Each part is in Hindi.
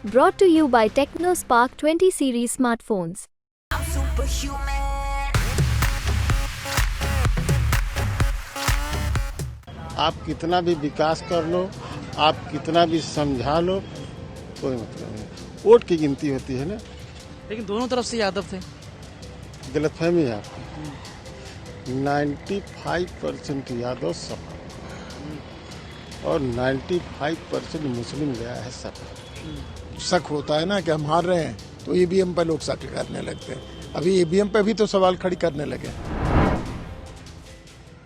Brought to you by TechnoSpark 20 series smartphones. I'm superhuman. आप कितना भी विकास कर लो, आप कितना भी समझा लो, कोई मतलब नहीं। वोट की गिनती होती है ना। लेकिन दोनों तरफ से यादव थे। गलतफहमी है आपकी। 95% यादव सपा और 95% मुस्लिम गया है सपा। शक होता है ना कि हम हार रहे हैं तो ईवीएम पर लोग शक करने लगते हैं। अभी ईवीएम पे भी तो सवाल खड़ी करने लगे।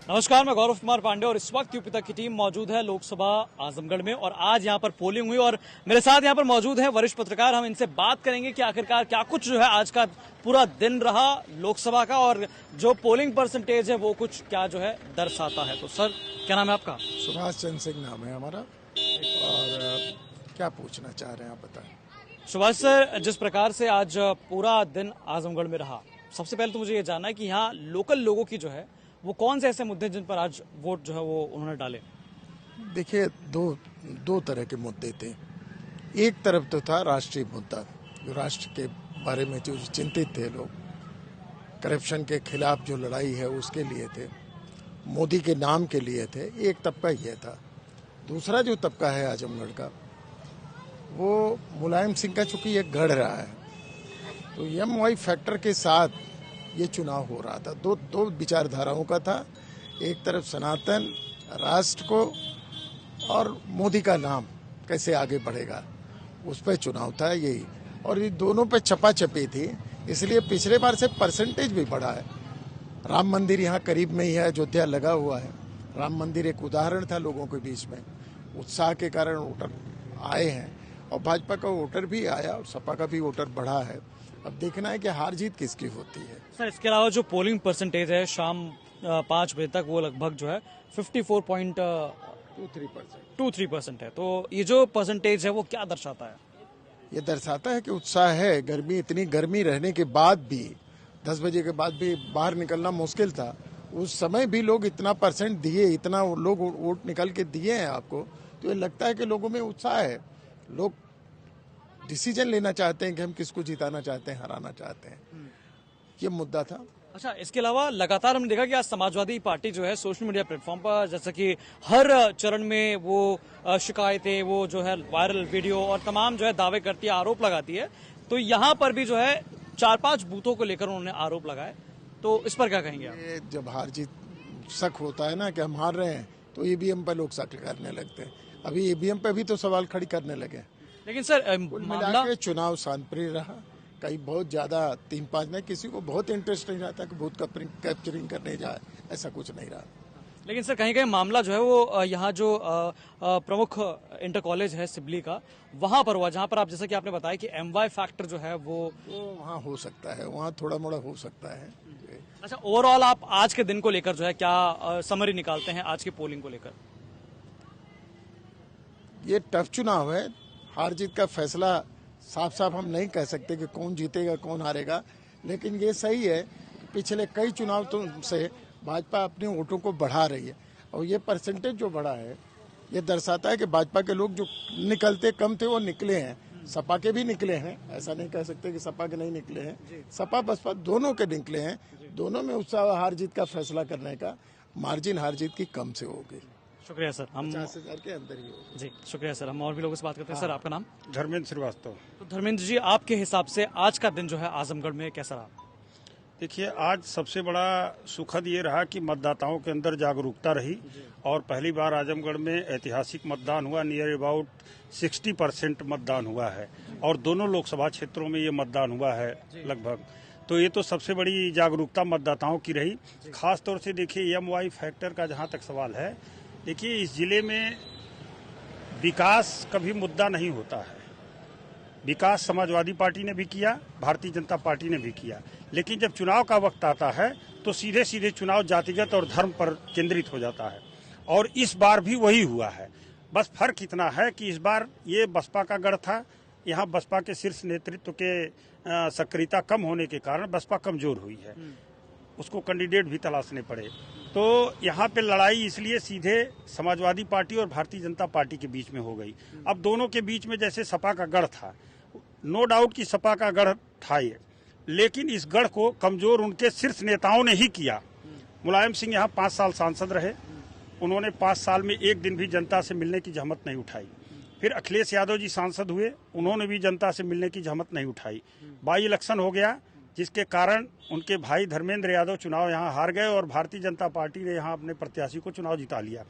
नमस्कार, मैं गौरव कुमार पांडे और इस वक्त यूपी तक की टीम मौजूद है लोकसभा आजमगढ़ में और आज यहां पर पोलिंग हुई और मेरे साथ यहां पर मौजूद हैं वरिष्ठ पत्रकार। हम इनसे बात करेंगे कि आखिरकार क्या कुछ जो है आज का पूरा दिन रहा लोकसभा का और जो पोलिंग परसेंटेज है वो कुछ क्या जो है दर्शाता है। तो सर, क्या नाम है आपका? सुभाष चंद्र सिंह नाम है हमारा। और क्या पूछना चाह रहे हैं आप बताएं। सुभाष सर, जिस प्रकार से आज पूरा दिन आजमगढ़ में रहा, सबसे पहले तो मुझे ये जानना है कि यहाँ लोकल लोगों की जो है वो कौन से ऐसे मुद्दे जिन पर आज वोट जो है वो उन्होंने डाले? देखिए, दो तरह के मुद्दे थे। एक तरफ तो था राष्ट्रीय मुद्दा, जो राष्ट्र के बारे में जो चिंतित थे लोग, करप्शन के खिलाफ जो लड़ाई है उसके लिए थे, मोदी के नाम के लिए थे। एक तबका ये था। दूसरा जो तबका है आजमगढ़ का, वो मुलायम सिंह का चूंकि एक गढ़ रहा है, तो एमवाई फैक्टर के साथ ये चुनाव हो रहा था। दो विचारधाराओं का था। एक तरफ सनातन राष्ट्र को और मोदी का नाम कैसे आगे बढ़ेगा, उस पर चुनाव था यही। और ये दोनों पे चपाचपी थी, इसलिए पिछले बार से परसेंटेज भी बढ़ा है। राम मंदिर यहाँ करीब में ही है, अयोध्या लगा हुआ है। राम मंदिर एक उदाहरण था लोगों के बीच में, उत्साह के कारण वोटर आए हैं और भाजपा का वोटर भी आया और सपा का भी वोटर बढ़ा है। अब देखना है कि हार जीत किसकी होती है। सर, इसके अलावा जो पोलिंग परसेंटेज है शाम 5 बजे तक, वो लगभग जो है 54.23% है। तो ये जो परसेंटेज है वो क्या दर्शाता है? ये दर्शाता है कि उत्साह है। गर्मी, इतनी गर्मी रहने के बाद भी 10 बजे के बाद भी बाहर निकलना मुश्किल था। उस समय भी लोग इतना परसेंट दिए, इतना लोग वोट निकल के दिए हैं आपको, तो ये लगता है कि लोगों में उत्साह है। लोग डिसीजन लेना चाहते हैं कि हम किसको जिताना चाहते हैं, हराना चाहते हैं। ये मुद्दा था। अच्छा, इसके अलावा लगातार हमने देखा कि आज समाजवादी पार्टी जो है सोशल मीडिया प्लेटफॉर्म पर, जैसा कि हर चरण में वो शिकायतें, वो जो है वायरल वीडियो और तमाम जो है दावे करती है, आरोप लगाती है। तो यहाँ पर भी जो है 4-5 बूथों को लेकर उन्होंने आरोप लगाए। तो इस पर क्या कहेंगे आप? ये जब हार जीत शक होता है ना कि हम हार रहे हैं तो ईवीएम पर लोग शक करने लगते हैं। अभी ईवीएम पे भी तो सवाल खड़ी करने लगे। लेकिन सर, मिला के चुनाव शांतिप्रिय रहा। कहीं बहुत ज्यादा 3-5 में किसी को बहुत इंटरेस्ट नहीं रहता कि बूथ कैप्चरिंग करने जाए, ऐसा कुछ नहीं रहा। लेकिन सर, कहीं कहीं मामला जो है वो यहाँ जो प्रमुख इंटर कॉलेज है सिबली का, वहां पर हुआ, जहां पर आप जैसा कि आपने बताया कि एमवाई फैक्टर जो है वो वहाँ हो सकता है, वहाँ थोड़ा मोड़ा हो सकता है। अच्छा, ओवरऑल आप आज के दिन को लेकर जो है क्या समरी निकालते हैं आज की पोलिंग को लेकर? ये टफ चुनाव है। हार जीत का फैसला साफ साफ हम नहीं कह सकते कि कौन जीतेगा कौन हारेगा, लेकिन ये सही है कि पिछले कई चुनाव से भाजपा अपने वोटों को बढ़ा रही है और ये परसेंटेज जो बढ़ा है ये दर्शाता है कि भाजपा के लोग जो निकलते कम थे वो निकले हैं। सपा के भी निकले हैं, ऐसा नहीं कह सकते कि सपा के नहीं निकले हैं। सपा बसपा दोनों के निकले हैं। दोनों में उत्साह हार जीत का फैसला करने का मार्जिन हार जीत की कम से होगी। शुक्रिया सर। हम 50,000 के अंदर ही होगी। जी शुक्रिया सर। हम और भी लोगों से बात करते हैं। सर, आपका नाम? धर्मेंद्र श्रीवास्तव। तो धर्मेंद्र जी, आपके हिसाब से आज का दिन जो है आजमगढ़ में कैसा रहा? देखिए, आज सबसे बड़ा सुखद ये रहा कि मतदाताओं के अंदर जागरूकता रही और पहली बार आजमगढ़ में ऐतिहासिक मतदान हुआ। नियर अबाउट 60% मतदान हुआ है और दोनों लोकसभा क्षेत्रों में ये मतदान हुआ है लगभग। तो ये तो सबसे बड़ी जागरूकता मतदाताओं की रही। खास तौर से देखिए, एमवाई फैक्टर का जहां तक सवाल है, देखिए इस जिले में विकास कभी मुद्दा नहीं होता है। विकास समाजवादी पार्टी ने भी किया, भारतीय जनता पार्टी ने भी किया, लेकिन जब चुनाव का वक्त आता है तो सीधे सीधे चुनाव जातिगत और धर्म पर केंद्रित हो जाता है और इस बार भी वही हुआ है। बस फर्क इतना है कि इस बार ये बसपा का गढ़ था। यहाँ बसपा के शीर्ष नेतृत्व के सक्रियता कम होने के कारण बसपा कमजोर हुई है। उसको कैंडिडेट भी तलाशने पड़े। तो यहाँ पे लड़ाई इसलिए सीधे समाजवादी पार्टी और भारतीय जनता पार्टी के बीच में हो गई। अब दोनों के बीच में जैसे सपा का गढ़ था, नो डाउट कि सपा का गढ़ था ये, लेकिन इस गढ़ को कमजोर उनके शीर्ष नेताओं ने ही किया। मुलायम सिंह यहाँ 5 साल सांसद रहे, उन्होंने 5 साल में एक दिन भी जनता से मिलने की जहमत नहीं उठाई। फिर अखिलेश यादव जी सांसद हुए, उन्होंने भी जनता से मिलने की जहमत नहीं उठाई। बाई इलेक्शन हो गया, जिसके कारण उनके भाई धर्मेंद्र यादव चुनाव यहाँ हार गए और भारतीय जनता पार्टी ने यहाँ अपने प्रत्याशी को चुनाव जिता लिया।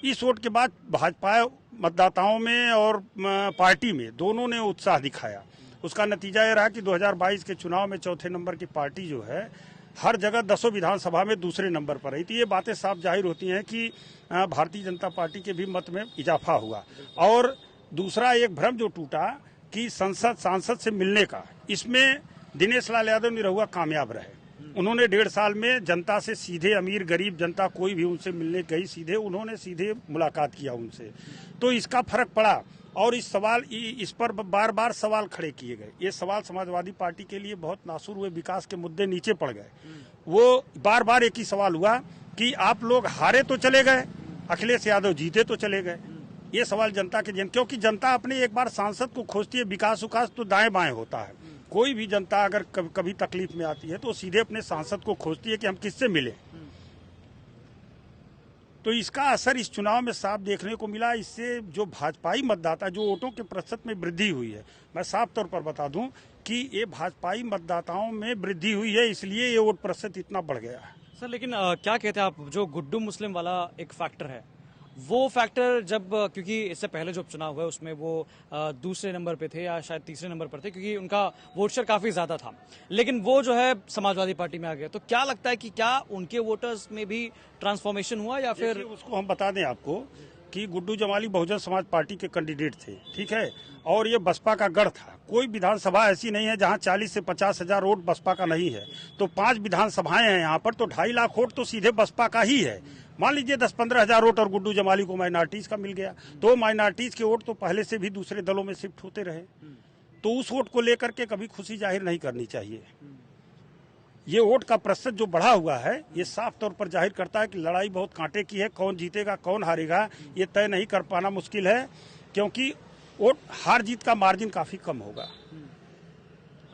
इस वोट के बाद भाजपा मतदाताओं में और पार्टी में दोनों ने उत्साह दिखाया। उसका नतीजा यह रहा कि 2022 के चुनाव में चौथे नंबर की पार्टी जो है हर जगह 10 विधानसभा में दूसरे नंबर पर रही थी। ये बातें साफ जाहिर होती हैं कि भारतीय जनता पार्टी के भी मत में इजाफा हुआ। और दूसरा एक भ्रम जो टूटा कि सांसद से मिलने का, इसमें दिनेश लाल यादव निरहुआ कामयाब रहे। उन्होंने 1.5 साल में जनता से सीधे, अमीर गरीब जनता कोई भी उनसे मिलने गई, सीधे उन्होंने सीधे मुलाकात किया उनसे, तो इसका फर्क पड़ा। और इस पर बार बार सवाल खड़े किए गए। ये सवाल समाजवादी पार्टी के लिए बहुत नासूर हुए, विकास के मुद्दे नीचे पड़ गए। वो बार बार एक ही सवाल हुआ कि आप लोग हारे तो चले गए, अखिलेश यादव जीते तो चले गए। ये सवाल जनता के क्योंकि जनता अपने एक बार सांसद को खोजती है। विकास तो दाएं बाएं होता है। कोई भी जनता अगर कभी तकलीफ में आती है तो सीधे अपने सांसद को खोजती है कि हम किससे मिले। तो इसका असर इस चुनाव में साफ देखने को मिला। इससे जो भाजपाई मतदाता, जो वोटों के प्रतिशत में वृद्धि हुई है, मैं साफ तौर पर बता दूं कि ये भाजपाई मतदाताओं में वृद्धि हुई है, इसलिए ये वोट प्रतिशत इतना बढ़ गया है। सर लेकिन क्या कहते हैं आप, जो गुड्डू मुस्लिम वाला एक फैक्टर है, वो फैक्टर जब, क्योंकि इससे पहले जो चुनाव हुआ उसमें वो दूसरे नंबर पे थे या शायद तीसरे नंबर पर थे, क्योंकि उनका वोट शेयर काफी ज्यादा था, लेकिन वो जो है समाजवादी पार्टी में आ गया। तो क्या लगता है कि क्या उनके वोटर्स में भी ट्रांसफॉर्मेशन हुआ या फिर? उसको हम बता दें आपको कि गुड्डू जमाली बहुजन समाज पार्टी के कैंडिडेट थे, ठीक है, और ये बसपा का गढ़ था। कोई विधानसभा ऐसी नहीं है जहां 40 से 50 हजार वोट बसपा का नहीं है। तो 5 विधानसभाएं हैं यहाँ पर, तो 2.5 लाख वोट तो सीधे बसपा का ही है। मान लीजिए 10-15 हजार वोट और गुड्डू जमाली को माइनॉरिटीज का मिल गया, तो माइनॉरिटीज के वोट तो पहले से भी दूसरे दलों में शिफ्ट होते रहे। तो उस वोट को लेकर के कभी खुशी जाहिर नहीं करनी चाहिए। ये वोट का प्रतिशत जो बढ़ा हुआ है, ये साफ तौर पर जाहिर करता है कि लड़ाई बहुत कांटे की है। कौन जीतेगा कौन हारेगा ये तय नहीं कर पाना मुश्किल है, क्योंकि वोट हार जीत का मार्जिन काफी कम होगा।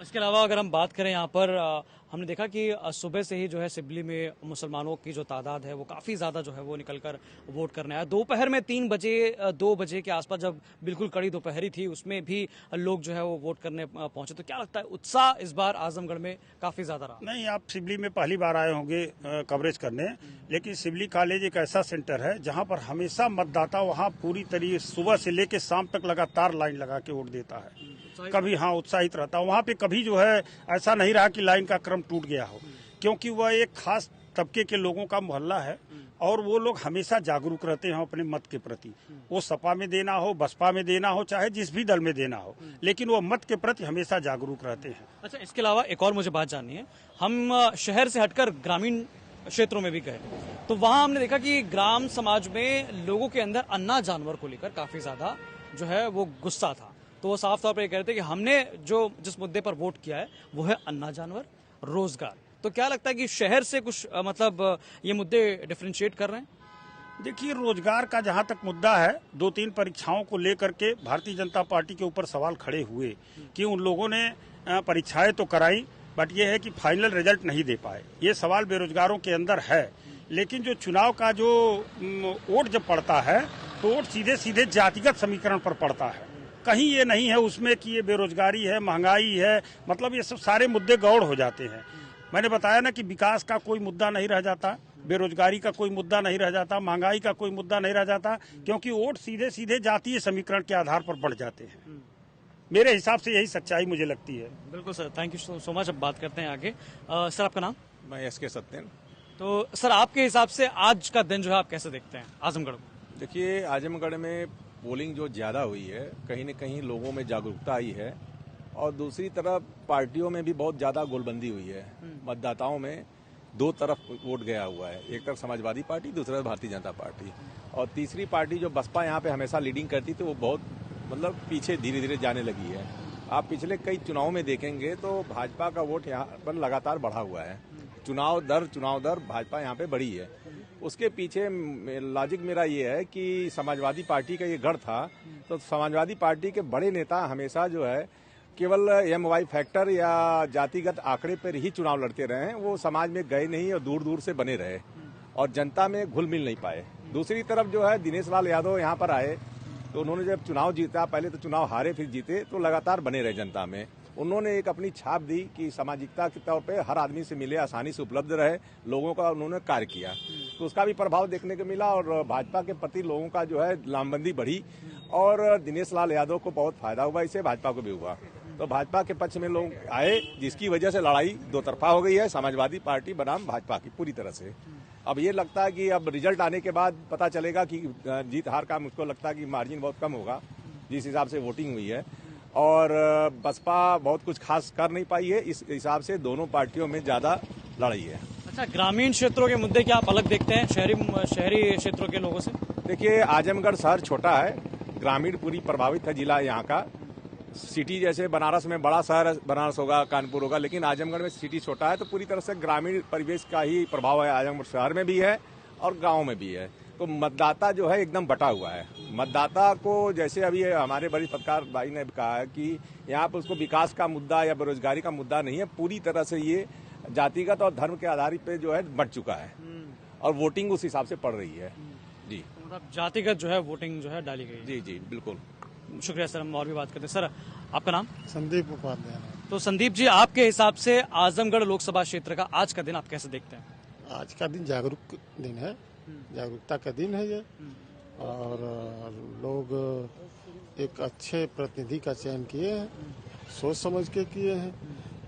इसके अलावा अगर हम बात करें यहाँ पर, हमने देखा कि सुबह से ही जो है सिबली में मुसलमानों की जो तादाद है वो काफी ज्यादा जो है वो निकलकर वोट करने आया। दोपहर में 2 बजे के आसपास, जब बिल्कुल कड़ी दोपहरी थी, उसमें भी लोग जो है वो वोट करने पहुंचे। तो क्या लगता है, उत्साह इस बार आजमगढ़ में काफी ज्यादा रहा? नहीं, आप सिबली में पहली बार आए होंगे कवरेज करने, लेकिन सिबली कॉलेज एक ऐसा सेंटर है जहां पर हमेशा मतदाता वहां पूरी तरीके सुबह से लेकर शाम तक लगातार लाइन लगा के वोट देता है। कभी उत्साहित रहता है। वहां पे कभी जो है ऐसा नहीं रहा कि लाइन का क्रम टूट गया हो, क्योंकि वह एक खास तबके के लोगों का मोहल्ला है और वो लोग हमेशा जागरूक रहते हैं अपने मत के प्रति। वो सपा में देना हो, बसपा में देना हो, चाहे जिस भी दल में देना हो, लेकिन वो मत के प्रति हमेशा जागरूक रहते हैं। अच्छा, इसके अलावा एक और मुझे बात जाननी है। हम शहर से हटकर ग्रामीण क्षेत्रों में भी गए, तो वहां हमने देखा कि ग्राम समाज में लोगों के अंदर अन्ना जानवर को लेकर काफी ज्यादा जो है वो गुस्सा था। तो वो साफ तौर पर ये कह रहे थे कि हमने जो जिस मुद्दे पर वोट किया है वो है अन्ना जानवर, रोजगार। तो क्या लगता है कि शहर से कुछ मतलब ये मुद्दे डिफरेंशिएट कर रहे हैं? देखिए, रोजगार का जहां तक मुद्दा है, 2-3 परीक्षाओं को लेकर के भारतीय जनता पार्टी के ऊपर सवाल खड़े हुए कि उन लोगों ने परीक्षाएं तो कराई, बट ये है कि फाइनल रिजल्ट नहीं दे पाए। ये सवाल बेरोजगारों के अंदर है। लेकिन जो चुनाव का जो वोट जब पड़ता है तो वोट सीधे सीधे जातिगत समीकरण पर पड़ता है। कहीं ये नहीं है उसमें कि ये बेरोजगारी है, महंगाई है, मतलब ये सब सारे मुद्दे गौड़ हो जाते हैं। मैंने बताया ना कि विकास का कोई मुद्दा नहीं रह जाता, बेरोजगारी का कोई मुद्दा नहीं रह जाता, महंगाई का कोई मुद्दा नहीं रह जाता, क्योंकि वोट सीधे सीधे जातीय समीकरण के आधार पर बढ़ जाते हैं। मेरे हिसाब से यही सच्चाई मुझे लगती है। बिल्कुल sir, thank you so much. अब बात करते हैं आगे। सर, आपका नाम? मैं SK सत्यन। तो सर, आपके हिसाब से आज का दिन जो है आप कैसे देखते हैं आजमगढ़ को? देखिए, आजमगढ़ में पोलिंग जो ज्यादा हुई है, कहीं न कहीं लोगों में जागरूकता आई है, और दूसरी तरफ पार्टियों में भी बहुत ज्यादा गोलबंदी हुई है। मतदाताओं में 2 तरफ वोट गया हुआ है, एक तरफ समाजवादी पार्टी, दूसरी तरफ भारतीय जनता पार्टी, और तीसरी पार्टी जो बसपा यहाँ पे हमेशा लीडिंग करती थी वो बहुत मतलब पीछे धीरे धीरे जाने लगी है। आप पिछले कई चुनावों में देखेंगे तो भाजपा का वोट यहाँ पर लगातार बढ़ा हुआ है। चुनाव दर भाजपा यहाँ पे बढ़ी है। उसके पीछे लॉजिक मेरा ये है कि समाजवादी पार्टी का ये गढ़ था, तो समाजवादी पार्टी के बड़े नेता हमेशा जो है केवल MY फैक्टर या जातिगत आंकड़े पर ही चुनाव लड़ते रहे हैं। वो समाज में गए नहीं और दूर दूर से बने रहे और जनता में घुल मिल नहीं पाए। दूसरी तरफ जो है दिनेश लाल यादव यहाँ पर आए तो उन्होंने जब चुनाव जीता, पहले तो चुनाव हारे फिर जीते, तो लगातार बने रहे जनता में। उन्होंने एक अपनी छाप दी कि सामाजिकता के तौर पे हर आदमी से मिले, आसानी से उपलब्ध रहे, लोगों का उन्होंने कार्य किया, तो उसका भी प्रभाव देखने को मिला और भाजपा के प्रति लोगों का जो है लामबंदी बढ़ी और दिनेश लाल यादव को बहुत फायदा हुआ, इससे भाजपा को भी हुआ। तो भाजपा के पक्ष में लोग आए, जिसकी वजह से लड़ाई दो तरफा हो गई है, समाजवादी पार्टी बनाम भाजपा की पूरी तरह से। अब ये लगता है कि अब रिजल्ट आने के बाद पता चलेगा कि जीत हार का मुझको लगता है कि मार्जिन बहुत कम होगा जिस हिसाब से वोटिंग हुई है, और बसपा बहुत कुछ खास कर नहीं पाई है। इस हिसाब से दोनों पार्टियों में ज्यादा लड़ाई है। अच्छा, ग्रामीण क्षेत्रों के मुद्दे क्या आप अलग देखते हैं शहरी क्षेत्रों के लोगों से? देखिए, आजमगढ़ शहर छोटा है, ग्रामीण पूरी प्रभावित है जिला यहाँ का। सिटी जैसे बनारस में बड़ा शहर बनारस होगा, कानपुर होगा, लेकिन आजमगढ़ में सिटी छोटा है, तो पूरी तरह से ग्रामीण परिवेश का ही प्रभाव है। आजमगढ़ शहर में भी है और गांव में भी है, तो मतदाता जो है एकदम बटा हुआ है। मतदाता को जैसे अभी हमारे वरिष्ठ पत्रकार भाई ने कहा है कि यहाँ पर उसको विकास का मुद्दा या बेरोजगारी का मुद्दा नहीं है, पूरी तरह से ये जातिगत और धर्म के आधार पे जो है बट चुका है और वोटिंग उस हिसाब से पड़ रही है। जी, मतलब जातिगत जो है वोटिंग जो है डाली गई है। जी जी बिल्कुल। शुक्रिया सर, हम और भी बात करते हैं। सर, आपका नाम? संदीप उपाध्याय। तो संदीप जी, आपके हिसाब से आजमगढ़ लोकसभा क्षेत्र का आज का दिन आप कैसे देखते हैं? आज का दिन जागरूक दिन है, जागरूकता का दिन है ये, और लोग एक अच्छे प्रतिनिधि का चयन किए हैं, सोच समझ के किए हैं,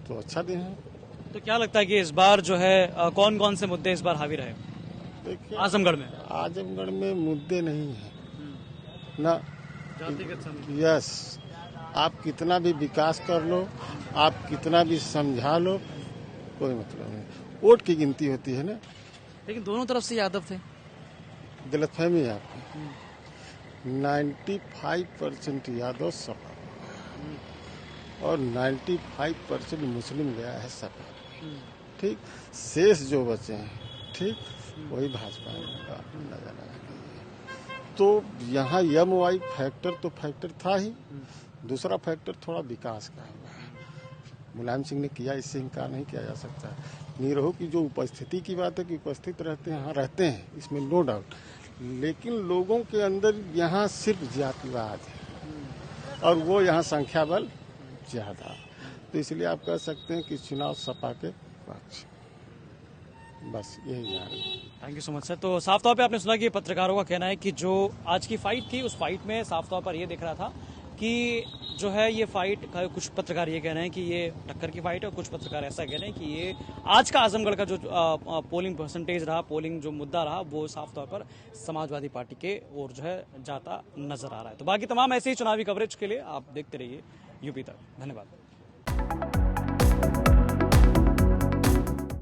तो अच्छा दिन है। तो क्या लगता है कि इस बार जो है कौन कौन से मुद्दे इस बार हावी रहे देखिए, आजमगढ़ में? आजमगढ़ में मुद्दे नहीं है ना, यस, आप कितना भी विकास कर लो, आप कितना भी समझा लो, कोई मतलब नहीं। वोट की गिनती होती है ना, लेकिन दोनों तरफ से यादव थे। गलतफहमी है आपकी। 95% यादव सपा और 95% मुस्लिम गया है सपा, ठीक। शेष जो बचे हैं, ठीक, वही भाजपा में नजर आएगा। तो यहाँ MY फैक्टर तो फैक्टर था ही, दूसरा फैक्टर थोड़ा विकास का हुआ है। मुलायम सिंह ने किया, इससे इनकार नहीं किया जा सकता। निरहु की जो उपस्थिति की बात है कि उपस्थित रहते हैं, हाँ रहते हैं, इसमें नो डाउट, लेकिन लोगों के अंदर यहाँ सिर्फ जातिवाद है और वो यहाँ संख्या बल ज्यादा, तो इसलिए आप कह सकते हैं कि चुनाव सपा के पक्ष। बस यही जान। Thank you so much sir. तो साफ तौर पे आपने सुना कि पत्रकारों का कहना है कि जो आज की फाइट थी, उस फाइट में साफ तौर पर ये दिख रहा था कि जो है ये फाइट, कुछ पत्रकार ये कह रहे हैं कि ये टक्कर की फाइट है, और कुछ पत्रकार ऐसा कह रहे हैं कि ये आज का आजमगढ़ का जो पोलिंग परसेंटेज रहा, पोलिंग जो मुद्दा रहा, वो साफ तौर पर समाजवादी पार्टी के ओर जो है जाता नजर आ रहा है। तो बाकी तमाम ऐसे ही चुनावी कवरेज के लिए आप देखते रहिए यूपी तक। धन्यवाद।